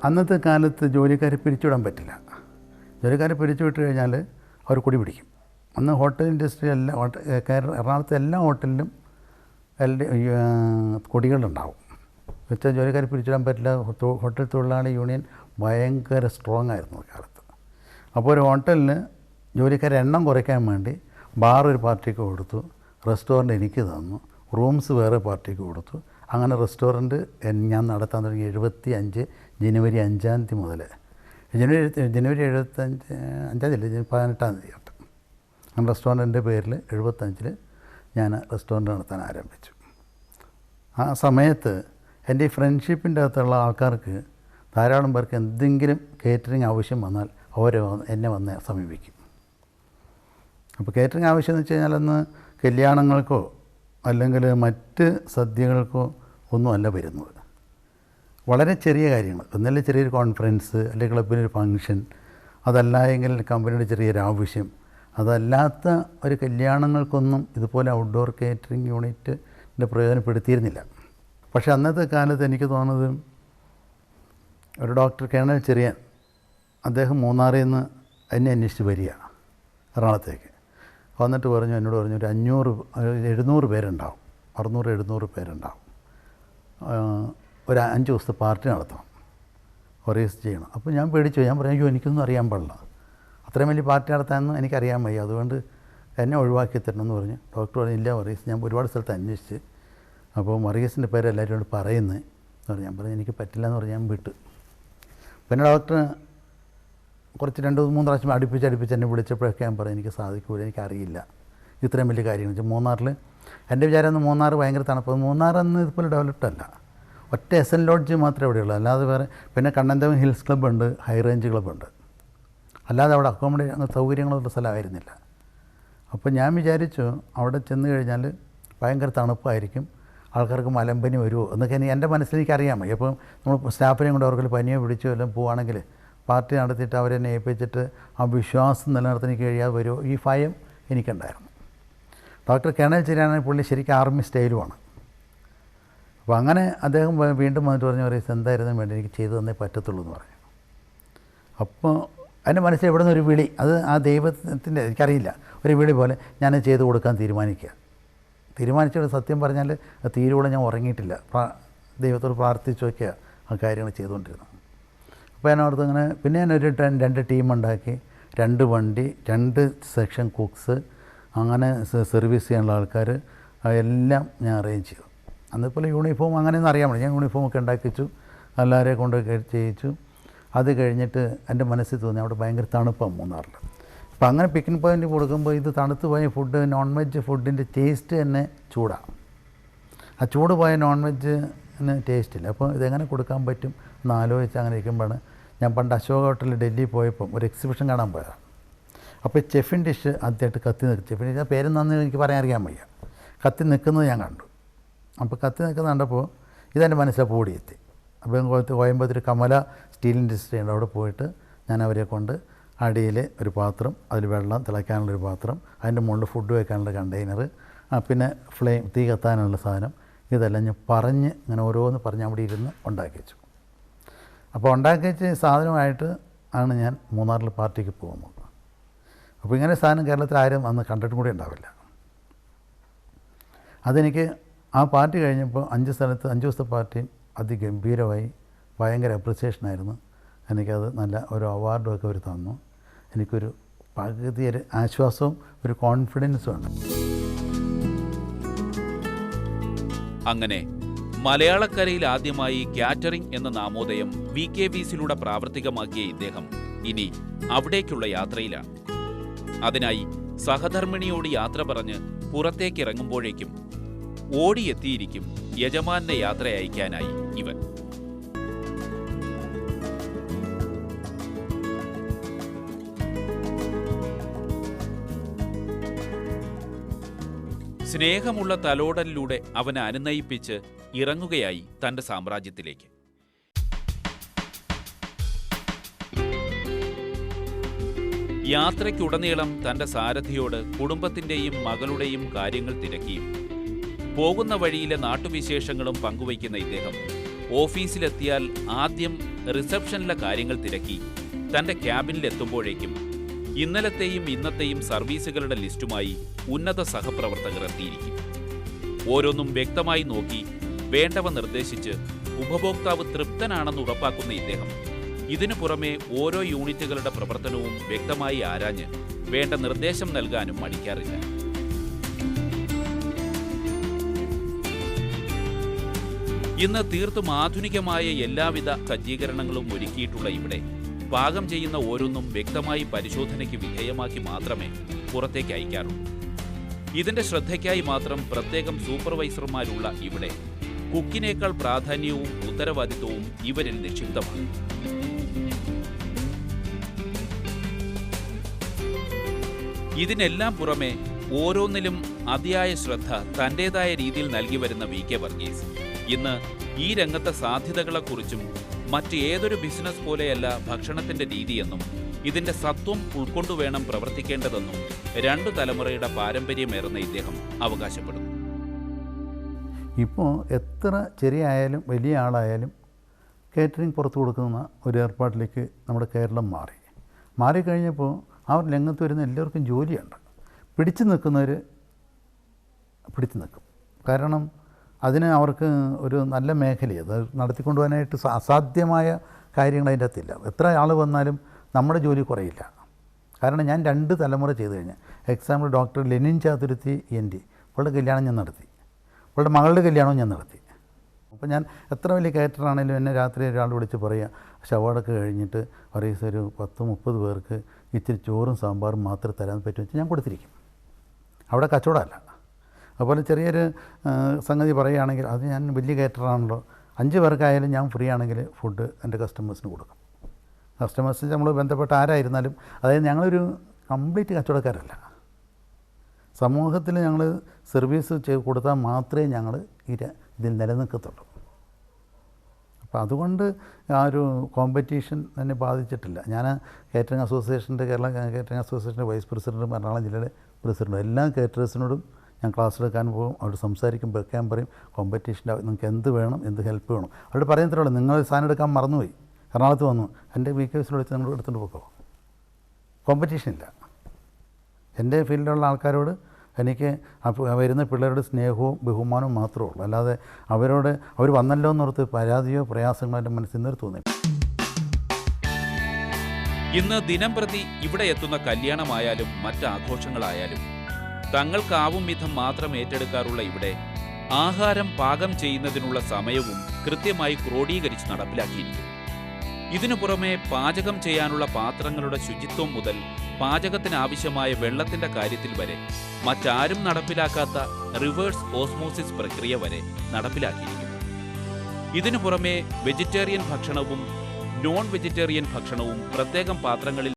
അന്നത്തെ കാലത്ത് ജോലിക്കാരെ പിരിച്ചുവിടാൻ പറ്റില്ല. ജോലിക്കാരെ പിരിച്ചുവിട്ട് കഴിഞ്ഞാൽ അവർ കുടി പിടിക്കും. അന്ന് ഹോട്ടൽ ഇൻഡസ്ട്രി എല്ലാം എറണാകുളത്തെ എല്ലാ ഹോട്ടലിലും കൊടികളുണ്ടാവും. വെച്ചാൽ ജോലിക്കാരെ പിരിച്ചുവിടാൻ പറ്റില്ല. ഹോട്ടൽ തൊഴിലാളി യൂണിയൻ ഭയങ്കര സ്ട്രോങ് ആയിരുന്നു കാലത്ത്. അപ്പോൾ ഒരു ഹോട്ടലിന് ജോലിക്കാരെ എണ്ണം കുറയ്ക്കാൻ വേണ്ടി ബാർ ഒരു പാർട്ടിക്ക് കൊടുത്തു, റെസ്റ്റോറൻറ്റ് എനിക്ക് തന്നു, റൂംസ് വേറെ പാർട്ടിക്ക് കൊടുത്തു. അങ്ങനെ റെസ്റ്റോറൻറ്റ് ഞാൻ നടത്താൻ തുടങ്ങി 75 ജനുവരി 5 മുതൽ. ജനുവരി 18 തൊട്ട് അങ്ങനെ റെസ്റ്റോറൻറ്റിൻ്റെ പേരിൽ 75 ഞാൻ റെസ്റ്റോറൻറ്റ് നടത്താൻ ആരംഭിച്ചു. ആ സമയത്ത് എൻ്റെ ഈ ഫ്രണ്ട്ഷിപ്പിൻ്റെ അകത്തുള്ള ആൾക്കാർക്ക് ധാരാളം പേർക്ക് എന്തെങ്കിലും കേറ്ററിംഗ് ആവശ്യം വന്നാൽ അവർ എന്നെ വന്ന് സമീപിക്കും. അപ്പോൾ കേറ്ററിംഗ് ആവശ്യം എന്ന് വെച്ച് കഴിഞ്ഞാൽ അന്ന് കല്യാണങ്ങൾക്കോ അല്ലെങ്കിൽ മറ്റ് സദ്യകൾക്കോ ഒന്നുമല്ല വരുന്നത്. വളരെ ചെറിയ കാര്യങ്ങൾ, ഒന്നല്ലേ ചെറിയൊരു കോൺഫറൻസ്, അല്ലെങ്കിൽ ക്ലബിനൊരു ഫങ്ഷൻ, അതല്ല എങ്കിൽ കമ്പനിയുടെ ചെറിയൊരു ആവശ്യം, അതല്ലാത്ത ഒരു കല്യാണങ്ങൾക്കൊന്നും ഇതുപോലെ ഔട്ട്ഡോർ കേറ്ററിംഗ് യൂണിറ്റിൻ്റെ പ്രയോജനപ്പെടുത്തിയിരുന്നില്ല. പക്ഷേ അന്നത്തെ കാലത്ത് എനിക്ക് തോന്നുന്നത് ഒരു ഡോക്ടർ കേണൽ ചെറിയാൻ, അദ്ദേഹം മൂന്നാറിൽ നിന്ന് എന്നെ അന്വേഷിച്ച് വരിക എറണാകുളത്തേക്ക്. വന്നിട്ട് എന്നോട് പറഞ്ഞു ഒരു 700 പേരുണ്ടാവും, 600-700 പേരുണ്ടാവും, ഒരു 5 ദിവസത്തെ പാർട്ടി നടത്തണം, ഓർഗനൈസ് ചെയ്യണം. അപ്പോൾ ഞാൻ പേടിച്ചു. ഞാൻ പറഞ്ഞു എനിക്കൊന്നും അറിയാൻ പാടില്ല, അത്രയും വലിയ പാർട്ടി നടത്താനൊന്നും എനിക്കറിയാൻ വയ്യ, അതുകൊണ്ട് എന്നെ ഒഴിവാക്കി തരണമെന്ന് പറഞ്ഞു. ഡോക്ടർ പറഞ്ഞു ഇല്ല വർഗീസ്, ഞാൻ ഒരുപാട് സ്ഥലത്ത് അന്വേഷിച്ച്, അപ്പോൾ വർഗീസിൻ്റെ പേര് എല്ലാവരോട് പറയുന്നത് എന്ന് പറഞ്ഞു. ഞാൻ പറഞ്ഞു എനിക്ക് പറ്റില്ല എന്ന് പറഞ്ഞ് ഞാൻ വിട്ടു. പിന്നെ ഡോക്ടർ കുറച്ച് 2-3 പ്രാവശ്യം അടുപ്പിച്ച് എന്നെ വിളിച്ചപ്പോഴൊക്കെ ഞാൻ പറഞ്ഞു എനിക്ക് സാധിക്കില്ല, എനിക്കറിയില്ല ഇത്രയും വലിയ കാര്യങ്ങൾ. വെച്ചാൽ മൂന്നാറിൽ എൻ്റെ വിചാരം മൂന്നാർ ഭയങ്കര തണുപ്പ്, മൂന്നാറെന്ന് ഇതുപോലെ ഡെവലപ്ഡ് അല്ല, ഒറ്റ SN ലോഡ്ജ് മാത്രമേ എവിടെയുള്ളൂ, അല്ലാതെ വേറെ. പിന്നെ കണ്ണന്തം ഹിൽസ് ക്ലബ്ബുണ്ട്, ഹൈ റേഞ്ച് ക്ലബ്ബുണ്ട്, അല്ലാതെ അവിടെ അക്കോമഡേഷൻ സൗകര്യങ്ങളുള്ള സ്ഥലമായിരുന്നില്ല. അപ്പോൾ ഞാൻ വിചാരിച്ചു അവിടെ ചെന്ന് കഴിഞ്ഞാൽ ഭയങ്കര തണുപ്പായിരിക്കും, ആൾക്കാർക്ക് മലമ്പനി വരുമോ എന്നൊക്കെ എൻ്റെ മനസ്സിൽ എനിക്കറിയാൻ വയ്യ. അപ്പോൾ നമ്മൾ സ്റ്റാഫിനെയും കൊണ്ട് അവർക്ക് പനിയോ പിടിച്ചോ എല്ലാം പോവുകയാണെങ്കിൽ പാർട്ടി നടത്തിയിട്ട് അവരെന്നെ ഏൽപ്പിച്ചിട്ട് ആ വിശ്വാസം നിലനിർത്താൻ കഴിയാതെ വരുമോ, ഈ ഭയം എനിക്കുണ്ടായിരുന്നു. ഡോക്ടർ കേണൽ ചെറിയാൻ പുള്ളി ശരിക്കും ആർമി സ്റ്റൈലുമാണ്. അപ്പോൾ അങ്ങനെ അദ്ദേഹം വീണ്ടും വന്നിട്ട് പറഞ്ഞു പറയും എന്തായിരുന്നു വേണ്ടി എനിക്ക് ചെയ്തു തന്നേ പറ്റത്തുള്ളൂ എന്ന് പറഞ്ഞു. അപ്പോൾ എൻ്റെ മനസ്സിൽ എവിടെ നിന്നൊരു വിളി, അത് ആ ദൈവത്തിൻ്റെ എനിക്കറിയില്ല, ഒരു വിളി പോലെ ഞാൻ ചെയ്ത് കൊടുക്കാൻ തീരുമാനിച്ചിട്ട് സത്യം പറഞ്ഞാൽ തീരുവോളം ഞാൻ ഉറങ്ങിയിട്ടില്ല, ദൈവത്തോട് പ്രാർത്ഥിച്ചൊക്കെയാണ് ആ കാര്യങ്ങൾ ചെയ്തുകൊണ്ടിരുന്നത്. അപ്പോൾ ഞാനവിടുത്തെ അങ്ങനെ പിന്നെ ഞാനൊരു 2 ടീമുണ്ടാക്കി, 2 വണ്ടി, 2 സെക്ഷൻ കുക്സ്, അങ്ങനെ സർവീസ് ചെയ്യാനുള്ള ആൾക്കാർ എല്ലാം ഞാൻ അറേഞ്ച് ചെയ്തു. അന്നിപ്പോൾ യൂണിഫോം അങ്ങനെയൊന്നും അറിയാൻ പറ്റില്ല, ഞാൻ യൂണിഫോമൊക്കെ ഉണ്ടാക്കിച്ചു, എല്ലാവരെയും കൊണ്ട് ചെയ്യിച്ചു. അത് കഴിഞ്ഞിട്ട് എൻ്റെ മനസ്സിൽ തോന്നി അവിടെ ഭയങ്കര തണുപ്പാണ് മൂന്നാറിൽ. അപ്പോൾ അങ്ങനെ പിക്കിനിക് പോയിൻ്റ് കൊടുക്കുമ്പോൾ ഇത് തണുത്ത് പോയ ഫുഡ്, നോൺ വെജ് ഫുഡിൻ്റെ ടേസ്റ്റ് തന്നെ ചൂടാണ്. ആ ചൂട് പോയ നോൺ വെജിന് ടേസ്റ്റ് ഇല്ല. അപ്പോൾ ഇതെങ്ങനെ കൊടുക്കാൻ പറ്റും എന്ന് ആലോചിച്ച് അങ്ങനെ ഇരിക്കുമ്പോഴാണ് ഞാൻ പണ്ട് അശോക ഹോട്ടലിൽ ഡൽഹി പോയപ്പം ഒരു എക്സിബിഷൻ കാണാൻ പോയതാണ്. അപ്പോൾ ചെഫിൻ ഡിഷ് ആദ്യമായിട്ട് കത്തി നിൽക്കും. ചെഫിൻ ഡിഷ് പേരെന്നാന്ന് എനിക്ക് പറയാൻ അറിയാൻ വയ്യ, കത്തി നിൽക്കുന്നത് ഞാൻ കണ്ടു. അപ്പോൾ കത്തി നിൽക്കുന്നത് കണ്ടപ്പോൾ ഇതെൻ്റെ മനസ്സിലാണ് ഓടിയെത്തി. അപ്പോൾ കോയമ്പത്തൂർ കമല സ്റ്റീൽ ഇൻഡസ്ട്രി ഉണ്ട്, അവിടെ പോയിട്ട് ഞാൻ അവരെ കൊണ്ട് അടിയിൽ ഒരു പാത്രം, അതിൽ വെള്ളം തിളയ്ക്കാനുള്ളൊരു പാത്രം, അതിൻ്റെ മുകളിൽ ഫുഡ് വയ്ക്കാനുള്ള കണ്ടെയ്നർ, പിന്നെ ഫ്ലെയിം തീ കത്താനുള്ള സാധനം, ഇതെല്ലാം ഞാൻ പറഞ്ഞ് ഇങ്ങനെ ഓരോന്ന് പറഞ്ഞ് അവിടെ ഇരുന്ന് ഉണ്ടാക്കി വെച്ചു. അപ്പോൾ ഉണ്ടാക്കി വെച്ച സാധനമായിട്ട് ആണ് ഞാൻ മൂന്നാറിൽ പാർട്ടിക്ക് പോകുന്നത്. അപ്പോൾ ഇങ്ങനെ സാധനം കേരളത്തിൽ ആരും അന്ന് കണ്ടിട്ടും കൂടി ഉണ്ടാവില്ല. അതെനിക്ക് ആ പാർട്ടി കഴിഞ്ഞപ്പോൾ 5 ദിവസത്തെ പാർട്ടിയും അതിഗംഭീരമായി, ഭയങ്കര അപ്രിസിയേഷനായിരുന്നു. എനിക്കത് നല്ല ഒരു അവാർഡും ഒക്കെ അവർ തന്നു. എനിക്കൊരു പകുതി ഒരു ആശ്വാസവും ഒരു കോൺഫിഡൻസും ഉണ്ട്. അങ്ങനെ മലയാളക്കരയിൽ ആദ്യമായി കാറ്ററിംഗ് എന്ന നാമോദയം VKVസിലൂടെ പ്രാവർത്തികമാക്കിയ ഇദ്ദേഹം ഇനി അവിടേക്കുള്ള യാത്രയിലാണ്. അതിനായി സഹധർമ്മിണിയോട് യാത്ര പറഞ്ഞ് പുറത്തേക്കിറങ്ങുമ്പോഴേക്കും ഓടിയെത്തിയിരിക്കും യജമാനെ യാത്ര അയക്കാനായി ഇവൻ. സ്നേഹമുള്ള തലോടലിലൂടെ അവനെ അനുനയിപ്പിച്ച് ഇറങ്ങുകയായി തന്റെ സാമ്രാജ്യത്തിലേക്ക്. യാത്രയ്ക്കുടനീളം തന്റെ സാരഥിയോട് കുടുംബത്തിന്റെയും മകളുടെയും കാര്യങ്ങൾ തിരക്കിയും പോകുന്ന വഴിയിലെ നാട്ടുവിശേഷങ്ങളും പങ്കുവയ്ക്കുന്ന ഇദ്ദേഹം ഓഫീസിലെത്തിയാൽ ആദ്യം റിസപ്ഷനിലെ കാര്യങ്ങൾ തിരക്കി തന്റെ ക്യാബിനിലെത്തുമ്പോഴേക്കും ഇന്നലത്തെയും ഇന്നത്തെയും സർവീസുകളുടെ ലിസ്റ്റുമായി ഉന്നത സഹപ്രവർത്തകർ എത്തിയിരിക്കും. ഓരോന്നും വ്യക്തമായി നോക്കി വേണ്ടവ നിർദ്ദേശിച്ച് ഉപഭോക്താവ് തൃപ്തനാണെന്ന് ഉറപ്പാക്കുന്ന ഇദ്ദേഹം ഇതിനു പുറമെ ഓരോ യൂണിറ്റുകളുടെ പ്രവർത്തനവും വ്യക്തമായി ആരാഞ്ഞ് വേണ്ട നിർദ്ദേശം നൽകാനും മടിക്കാറില്ല. ഇന്ന് തീർത്തും ആധുനികമായ എല്ലാവിധ സജ്ജീകരണങ്ങളും ഒരുക്കിയിട്ടുള്ള ഇവിടെ പാകം ചെയ്യുന്ന ഓരോന്നും വ്യക്തമായി പരിശോധനയ്ക്ക് വിധേയമാക്കി മാത്രമേ പുറത്തേക്ക് അയക്കാറുള്ളൂ. ഇതിന്റെ ശ്രദ്ധയ്ക്കായി മാത്രം പ്രത്യേകം സൂപ്പർവൈസർമാരുള്ള ഇവിടെ കുക്കിനേക്കാൾ പ്രാധാന്യവും ഉത്തരവാദിത്വവും ഇവരിൽ നിക്ഷിപ്തമാണ്. ഇതിനെല്ലാം പുറമെ ഓരോന്നിലും അതിയായ ശ്രദ്ധ തന്റേതായ രീതിയിൽ നൽകി വരുന്ന വി.കെ. വർഗീസ് ഇന്ന് ഈ രംഗത്തെ സാധ്യതകളെക്കുറിച്ചും മറ്റ് ഏതൊരു ബിസിനസ് പോലെയല്ല ഭക്ഷണത്തിന്റെ രീതിയെന്നും ഇതിന്റെ സത്വം ഉൾക്കൊണ്ടുവേണം പ്രവർത്തിക്കേണ്ടതെന്നും 2 തലമുറയുടെ പാരമ്പര്യമേറുന്ന ഇദ്ദേഹം അവകാശപ്പെടുന്നു. ഇപ്പോൾ എത്ര ചെറിയ ആയാലും വലിയ ആളായാലും കേറ്ററിംഗ് പുറത്തു കൊടുക്കുന്ന ഒരു ഏർപ്പാട്ടിലേക്ക് നമ്മുടെ കേരളം മാറിക്കഴിഞ്ഞപ്പോൾ ആ ഒരു രംഗത്ത് വരുന്ന എല്ലാവർക്കും ജോലിയുണ്ട്. പിടിച്ചു നിൽക്കുന്നവർ പിടിച്ചു നിൽക്കും. കാരണം അതിന് അവർക്ക് ഒരു നല്ല മേഖലയാണ് അത് നടത്തിക്കൊണ്ടുപോകാനായിട്ട് അസാധ്യമായ കാര്യങ്ങൾ അതിൻ്റെ അകത്തില്ല. എത്ര ആൾ വന്നാലും നമ്മുടെ ജോലി കുറയില്ല. കാരണം ഞാൻ 2 തലമുറ ചെയ്ത് കഴിഞ്ഞാൽ എക്സാമ്പിൾ ഡോക്ടർ ലെനിൻ ചാതുരുത്തി ND അവളുടെ കല്യാണം ഞാൻ നടത്തി, അവളുടെ മകളുടെ കല്യാണവും ഞാൻ നടത്തി. അപ്പോൾ ഞാൻ എത്ര വലിയ കാറ്ററാണെങ്കിലും എന്നെ രാത്രി ഒരാൾ വിളിച്ച് പറയുക ശവാടൊക്കെ കഴിഞ്ഞിട്ട് പറയും ഒരു 10-30 പേർക്ക് ഇച്ചിരി ചോറും സാമ്പാറും മാത്രമേ തരാൻ പറ്റുമെന്ന് വെച്ചാൽ ഞാൻ കൊടുത്തിരിക്കും. അവിടെ കച്ചവടമല്ല. അതുപോലെ ചെറിയൊരു സംഗതി പറയുകയാണെങ്കിൽ അത് ഞാൻ വലിയ കാറ്ററാണല്ലോ, 5 പേർക്കായാലും ഞാൻ ഫ്രീ ആണെങ്കിൽ ഫുഡ് എൻ്റെ കസ്റ്റമേഴ്സിന് കൊടുക്കും. കസ്റ്റമേഴ്സിന് നമ്മൾ ബന്ധപ്പെട്ട ആരായിരുന്നാലും, അതായത് ഞങ്ങളൊരു കംപ്ലീറ്റ് കച്ചവടക്കാരല്ല. സമൂഹത്തിൽ ഞങ്ങൾ സർവീസ് കൊടുത്താൽ മാത്രമേ ഞങ്ങൾ ഇതിൽ നിലനിൽക്കത്തുള്ളൂ. അപ്പോൾ അതുകൊണ്ട് ആ ഒരു കോമ്പറ്റീഷൻ എന്നെ ബാധിച്ചിട്ടില്ല. ഞാൻ കേറ്ററിംഗ് അസോസിയേഷൻ്റെ കേരള കേറ്ററിംഗ് അസോസിയേഷൻ്റെ വൈസ് പ്രസിഡൻറ്റും എറണാകുളം ജില്ലയിലെ പ്രസിഡൻറ്റും എല്ലാ കേറ്ററേഴ്സിനോടും ഞാൻ ക്ലാസ് എടുക്കാൻ പോകും. അവർ സംസാരിക്കും, വെക്കാൻ പറയും. കോമ്പറ്റീഷൻ്റെ നിങ്ങൾക്ക് എന്ത് വേണം, എന്ത് ഹെൽപ്പ് വേണം അവർ പറയുന്നത്രയുള്ളൂ. നിങ്ങൾ സാധനം എടുക്കാൻ മറന്നുപോയി, എറണാകുളത്ത് വന്നു, എൻ്റെ വീക്കേഴ്സിൽ വിളിച്ച് നിങ്ങൾ എടുത്തുകൊണ്ട് പോക്കോ. കോമ്പറ്റീഷൻ ഇല്ല. എൻ്റെ ഫീൽഡിലുള്ള ആൾക്കാരോട് എനിക്ക് വരുന്ന പിള്ളേരുടെ സ്നേഹവും ബഹുമാനവും മാത്രമേ ഉള്ളൂ. അല്ലാതെ അവർ വന്നല്ലോ എന്നോർത്ത് പരാതിയോ പ്രയാസങ്ങളോ എൻ്റെ മനസ്സിൽ നിന്ന് തോന്നി. ഇന്ന് ദിനം പ്രതി ഇവിടെ എത്തുന്ന കല്യാണമായാലും മറ്റാഘോഷങ്ങളായാലും തങ്ങൾക്കാവും വിധം മാത്രം ഏറ്റെടുക്കാറുള്ള ഇവിടെ ആഹാരം പാകം ചെയ്യുന്നതിനുള്ള സമയവും കൃത്യമായി ക്രോഡീകരിച്ച് നടപ്പിലാക്കിയിരിക്കുന്നു. ഇതിനു പുറമെ പാചകം ചെയ്യാനുള്ള പാത്രങ്ങളുടെ ശുചിത്വം മുതൽ പാചകത്തിനാവശ്യമായ വെള്ളത്തിന്റെ കാര്യത്തിൽ വരെ മറ്റാരും നടപ്പിലാക്കാത്ത റിവേഴ്സ് ഓസ്മോസിസ് പ്രക്രിയ വരെ നടപ്പിലാക്കിയിരിക്കുന്നു. ഇതിനു പുറമെ വെജിറ്റേറിയൻ ഭക്ഷണവും നോൺ വെജിറ്റേറിയൻ ഭക്ഷണവും പ്രത്യേകം പാത്രങ്ങളിൽ